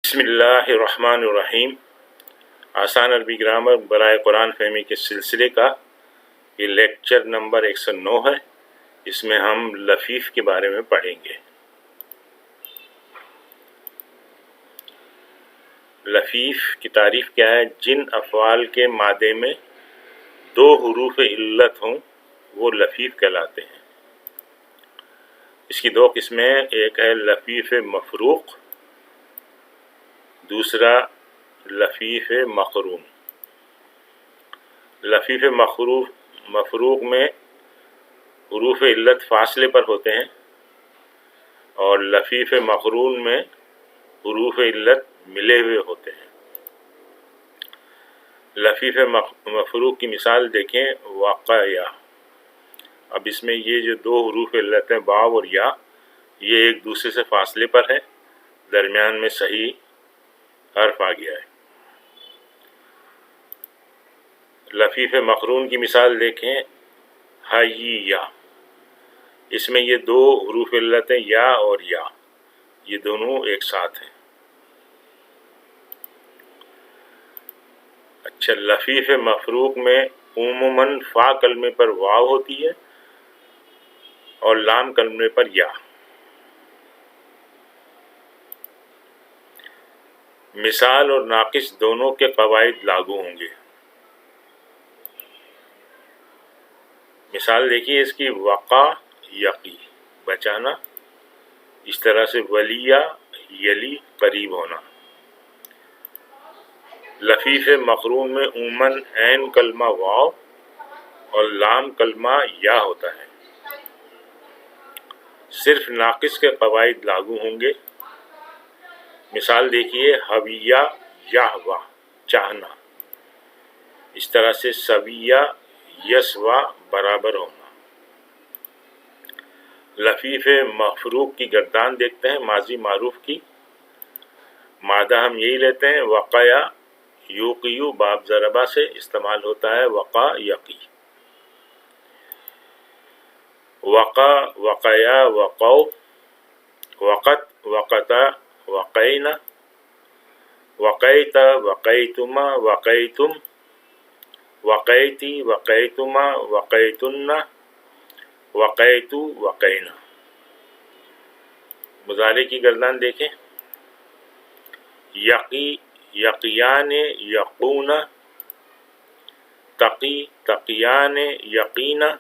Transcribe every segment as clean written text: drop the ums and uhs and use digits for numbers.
بسم اللہ الرحمن الرحیم۔ آسان عربی گرامر برائے قرآن فہمی کے سلسلے کا یہ لیکچر نمبر 109 ہے۔ اس میں ہم لفیف کے بارے میں پڑھیں گے۔ لفیف کی تعریف کیا ہے؟ جن افعال کے مادے میں دو حروف علت ہوں وہ لفیف کہلاتے ہیں۔ اس کی دو قسمیں، ایک ہے لفیف مفروق، دوسرا لفیف مقرون۔ لفیف مفروق میں حروف علت فاصلے پر ہوتے ہیں، اور لفیف مقرون میں حروف علت ملے ہوئے ہوتے ہیں۔ لفیف مفروق کی مثال دیکھیں، وقایا۔ اب اس میں یہ جو دو حروف علت ہیں، واو اور یا، یہ ایک دوسرے سے فاصلے پر ہے، درمیان میں صحیح حرف آ گیا ہے۔ لفیف مقرون کی مثال دیکھیں، حیّا۔ اس میں یہ دو حروف علت ہیں، یا اور یا، یہ دونوں ایک ساتھ ہیں۔ اچھا، لفیف مفروق میں عموماً فا کلمے پر واو ہوتی ہے اور لام کلمے پر یا۔ مثال اور ناقص دونوں کے قواعد لاگو ہوں گے۔ مثال دیکھیے اس کی، وقا یقی، بچانا۔ اس طرح سے ولیہ یلی، قریب ہونا۔ لفیف مقرون میں عموماً عین کلمہ واو اور لام کلمہ یا ہوتا ہے۔ صرف ناقص کے قواعد لاگو ہوں گے۔ مثال دیکھیے، حویہ یہوہ، چاہنا۔ اس طرح سے سویہ یسوہ، برابر ہونا۔ لفیف مفروق کی گردان دیکھتے ہیں، ماضی معروف کی۔ مادہ ہم یہی لیتے ہیں، وقایا یوقیو، باب ضربہ سے استعمال ہوتا ہے، وقا یقی۔ وقا، وقایا، وقو، وقت، وقتا، وقینا، وقیت، وقیتما، وقیتم، وقیتی، وقیتما، وقیتن، وقیتو، وقینا۔ مضارع کی گردان دیکھیں، یقی، یقیان، یقون، تقی، تقیان، یقینا،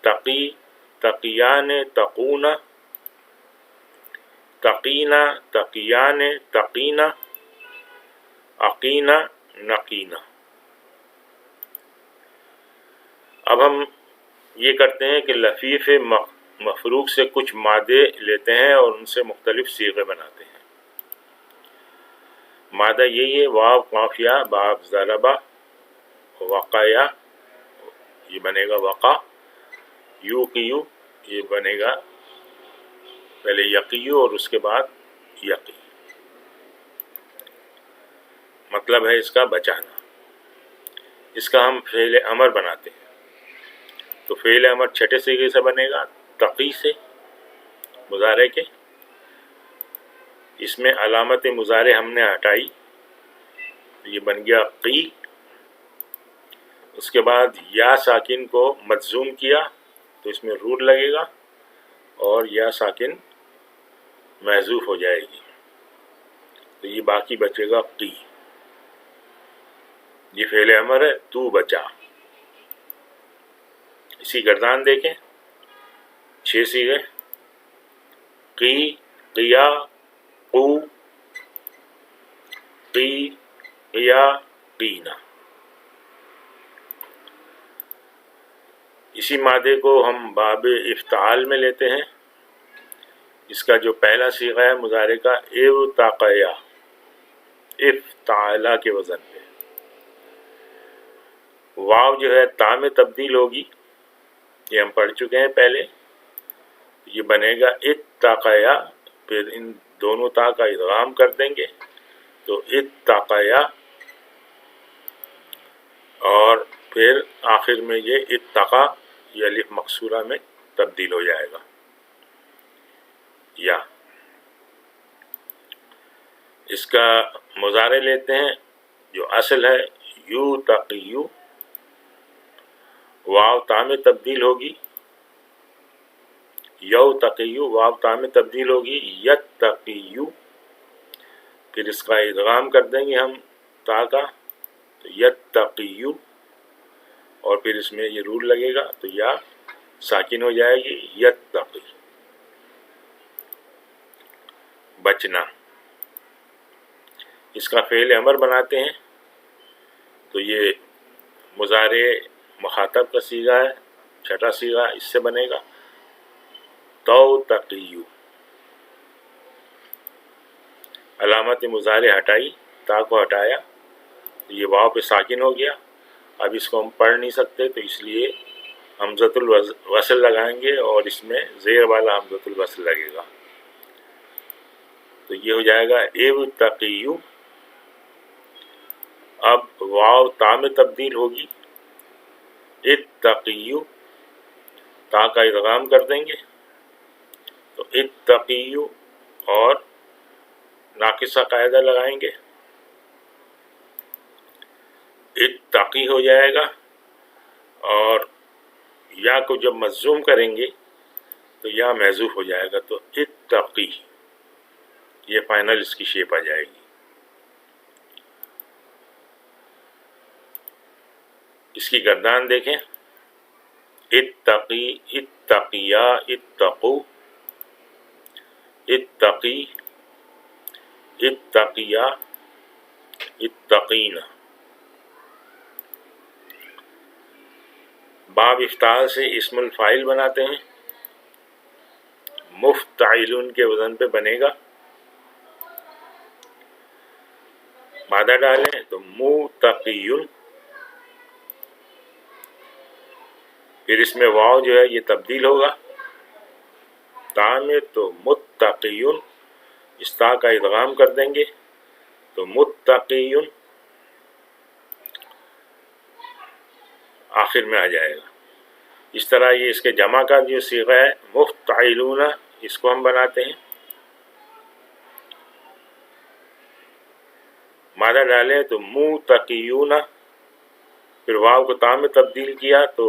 تقی، تقیان، تقون، تقینا، تقیان، تقینا، عقینا، نقینا۔ اب ہم یہ کرتے ہیں کہ لفیف مفروق سے کچھ مادے لیتے ہیں اور ان سے مختلف صیغے بناتے ہیں۔ مادہ یہی ہے، واو، قاف، یا، باب ضربہ، وقایا، یہ بنے گا وقا، یوقیو، یہ بنے گا پہلے یقیو اور اس کے بعد یقی۔ مطلب ہے اس کا بچانا۔ اس کا ہم فعل امر بناتے ہیں، تو فعل امر چھٹے صیغے سے بنے گا، تقی سے، مضارع کے۔ اس میں علامت مضارع ہم نے ہٹائی، یہ بن گیا قی۔ اس کے بعد یا ساکن کو مجزوم کیا تو اس میں رور لگے گا اور یا ساکن محذوف ہو جائے گی، تو یہ باقی بچے گا قی۔ یہ فعل امر ہے، تو بچا۔ اسی گردان دیکھیں، 6 صیغے، قی، قیا، قو، قی، قیا، قینا۔ اسی مادے کو ہم باب افتعال میں لیتے ہیں۔ اس کا جو پہلا صیغہ ہے مضارع کا، ابتقیا، افتعالا کے وزن پہ۔ واو جو ہے تا میں تبدیل ہوگی، یہ ہم پڑھ چکے ہیں پہلے، یہ بنے گا اتقیا، پھر ان دونوں تا کا ادغام کر دیں گے تو اتقیا، اور پھر آخر میں یہ اتقا، یہ الف مقصورہ میں تبدیل ہو جائے گا، یا۔ اس کا مضارع لیتے ہیں جو اصل ہے یو تقیو، واو تا میں تبدیل ہوگی، یو تقیو واو تا میں تبدیل ہوگی، یت تقیو، پھر اس کا ادغام کر دیں گے ہم تا کا، تو یت تقیو، اور پھر اس میں یہ رول لگے گا تو یا ساکن ہو جائے گی، یت تقی، بچنا۔ اس کا فعل امر بناتے ہیں تو یہ مضارع مخاطب کا صیغہ ہے، چھٹا صیغہ، اس سے بنے گا تو تقیو، علامت مضارع ہٹائی، تا کو ہٹایا، یہ واو پہ ساکن ہو گیا، اب اس کو ہم پڑھ نہیں سکتے تو اس لیے حمزۃ الوصل لگائیں گے اور اس میں زیر والا حمزۃ الوصل لگے گا، تو یہ ہو جائے گا ایو تقیو۔ اب واو تا میں تبدیل ہوگی، اتقیو، تا کا ادغام کر دیں گے تو اتقیو، اور ناقصہ قاعدہ لگائیں گے، اتقی ہو جائے گا، اور یا کو جب مجزوم کریں گے تو یا محذوف ہو جائے گا، تو اتقی، یہ فائنل اس کی شیپ آ جائے گی۔ اس کی گردان دیکھیں، اتقی، اتقیا، اتقو، اتقی، اتقیا، اتقین۔ باب افتعال سے اسم الفاعل بناتے ہیں، مفتعلن کے وزن پہ بنے گا، مادہ ڈالیں تو متقیٌ، پھر اس میں واو جو ہے یہ تبدیل ہوگا تا میں، تو متقیٌ، اس تا کا ادغام کر دیں گے تو متقیٌ آخر میں آ جائے گا۔ اس طرح یہ اس کے جمع کا جو صیغہ ہے مفتعلون، اس کو ہم بناتے ہیں، مادہ ڈالیں تو متقیون، پھر واو کو تا میں تبدیل کیا تو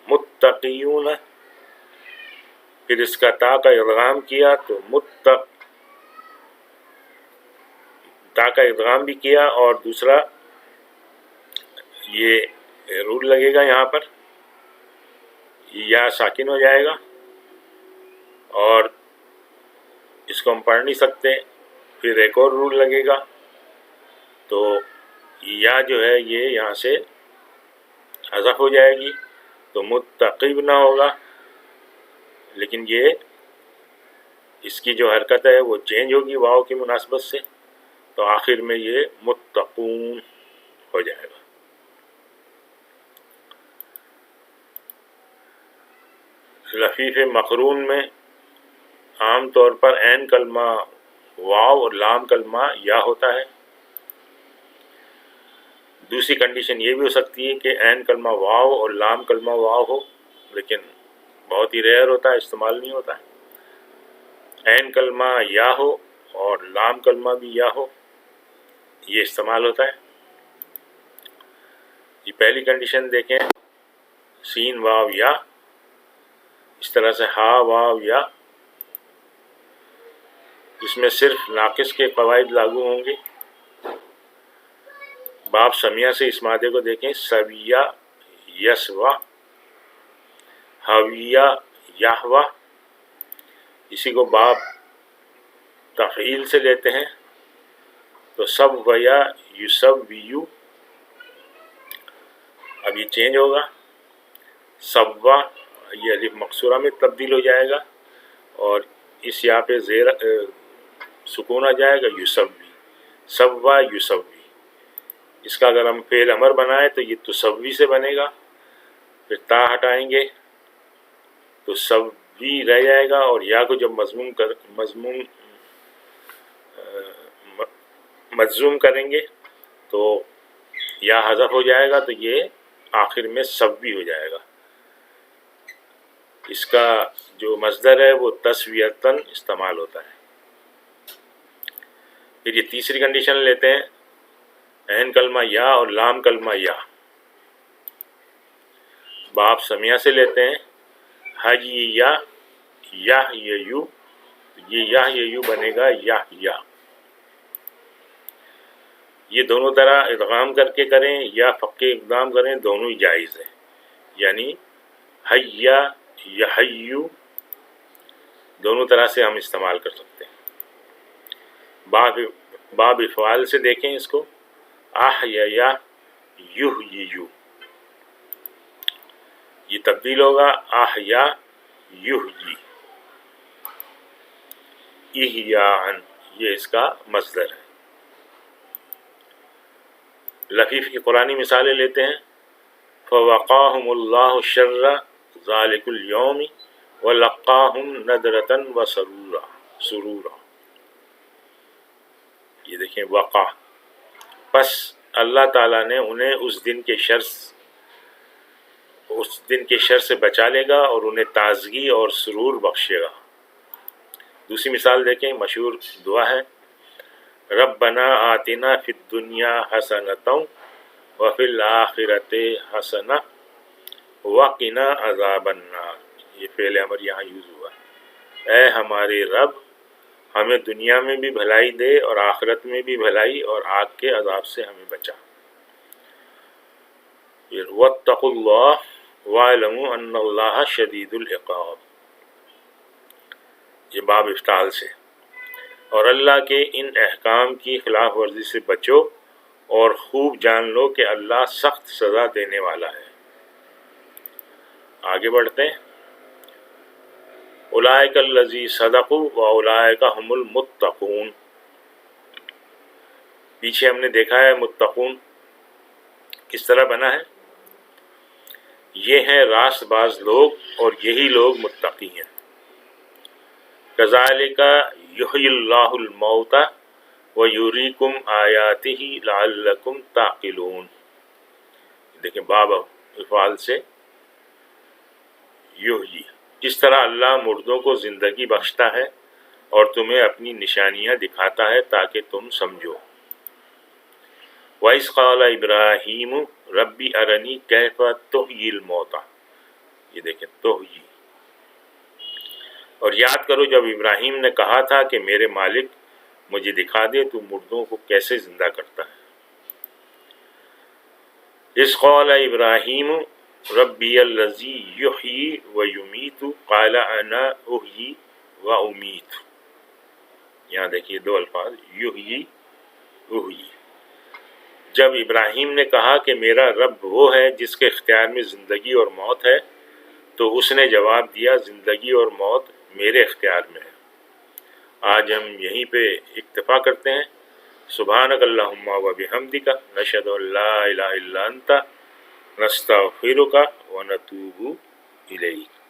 متقیون، پھر اس کا تا کا ادغام کیا تو تا کا ادغام بھی کیا، اور دوسرا یہ رول لگے گا یہاں پر، یا ساکن ہو جائے گا، اور اس کو ہم پڑھ نہیں سکتے، پھر ایک اور رول لگے گا، تو یا جو ہے یہ یہاں سے حذف ہو جائے گی، تو متقب نہ ہوگا، لیکن یہ اس کی جو حرکت ہے وہ چینج ہوگی واو کی مناسبت سے، تو آخر میں یہ متقون ہو جائے گا۔ لفیف مقرون میں عام طور پر عین کلمہ واو اور لام کلمہ یا ہوتا ہے۔ دوسری کنڈیشن یہ بھی ہو سکتی ہے کہ عین کلمہ واو اور لام کلمہ واو ہو، لیکن بہت ہی ریئر ہوتا ہے، استعمال نہیں ہوتا ہے۔ عین کلمہ یا ہو اور لام کلمہ بھی یا ہو، یہ استعمال ہوتا ہے۔ یہ پہلی کنڈیشن دیکھیں، سین واو یا، اس طرح سے ہا واو یا، اس میں صرف ناقص کے قواعد لاگو ہوں گے۔ باب سمیہ سے اس مادے کو دیکھیں، سویہ یسوا، حویہ یحوا، اسی کو باب تفعیل سے لیتے ہیں تو سویہ یسویو، اب یہ چینج ہوگا، سوا، یہ الف مقصورہ میں تبدیل ہو جائے گا، اور اس یہاں پہ زیر سکون آ جائے گا، یسوی، سوا یسوی۔ اس کا اگر ہم فعل امر بنائیں تو یہ تسوی سے بنے گا، پھر تا ہٹائیں گے تو سوی رہ جائے گا، اور یا کو جب مجزوم کریں گے تو یا حذف ہو جائے گا، تو یہ آخر میں سوی ہو جائے گا۔ اس کا جو مصدر ہے وہ تسویتاً استعمال ہوتا ہے۔ پھر یہ تیسری کنڈیشن لیتے ہیں، عین کلمہ یا اور لام کلمہ یا، باپ سمیہ سے لیتے ہیں، حج یا یو، یہ یو بنے گا یا، یہ دونوں طرح ادغام کر کے کریں یا فقے اقدام کریں، دونوں ہی جائز ہیں، یعنی حیا یا حیو دونوں طرح سے ہم استعمال کر سکتے ہیں۔ باب افعال سے دیکھیں اس کو، احیا یحیی، یہ تبدیل ہوگا احیا یحیی، احیاء، یہ اس کا مصدر ہے۔ لفیف کی قرآنی مثالیں لیتے ہیں، فوقاہم اللہ شر ذالک اليوم ولقاہم نضرۃ وسرورا، یہ دیکھیں وقع، پس اللہ تعالیٰ نے انہیں اس دن کے شر سے بچا لے گا اور انہیں تازگی اور سرور بخشے گا۔ دوسری مثال دیکھیں، مشہور دعا ہے، ربنا آتنا فی الدنیا حسنۃ وفی الآخرۃ حسنۃ وقنا عذاب النار، یہ فعل امر یہاں یوز ہوا، اے ہمارے رب ہمیں دنیا میں بھی بھلائی دے اور آخرت میں بھی بھلائی اور آگ کے عذاب سے ہمیں بچا۔ پھر واتقوا اللہ واعلموا ان اللہ شدید العقاب، یہ باب افتعال سے، اور اللہ کے ان احکام کی خلاف ورزی سے بچو اور خوب جان لو کہ اللہ سخت سزا دینے والا ہے۔ آگے بڑھتے ہیں، اولئک الذی صدقوا واولئک هم المتقون، پیچھے ہم نے دیکھا ہے متقون کس طرح بنا ہے، یہ ہیں راست باز لوگ اور یہی لوگ متقی ہیں۔ کذالک یحیی اللہ الموتى ویریکم آیاتہ لعلکم تعقلون، دیکھیں باب افعال سے یحیی، اس طرح اللہ مردوں کو زندگی بخشتا ہے اور تمہیں اپنی نشانیاں دکھاتا ہے تاکہ تم سمجھو۔ وَإِذْ قَالَ إِبْرَاهِيمُ رَبِّ أَرَنِي كَيْفَ تُحْيِي الْمَوْتَى، یہ دیکھیں تحیی، اور یاد کرو جب ابراہیم نے کہا تھا کہ میرے مالک مجھے دکھا دے تو مردوں کو کیسے زندہ کرتا ہے۔ اذ قال ابراہیم ربی الذی یحیی ویمیت قال انا احیی وامیت، یہاں دیکھیے دو الفاظ یحیی احیی، جب ابراہیم نے کہا کہ میرا رب وہ ہے جس کے اختیار میں زندگی اور موت ہے، تو اس نے جواب دیا زندگی اور موت میرے اختیار میں ہے۔ آج ہم یہیں پہ اکتفا کرتے ہیں۔ سبحانک اللہم و بحمدک، نشہد ان لا الہ الا انت، نستغفرک و نتوب الیک۔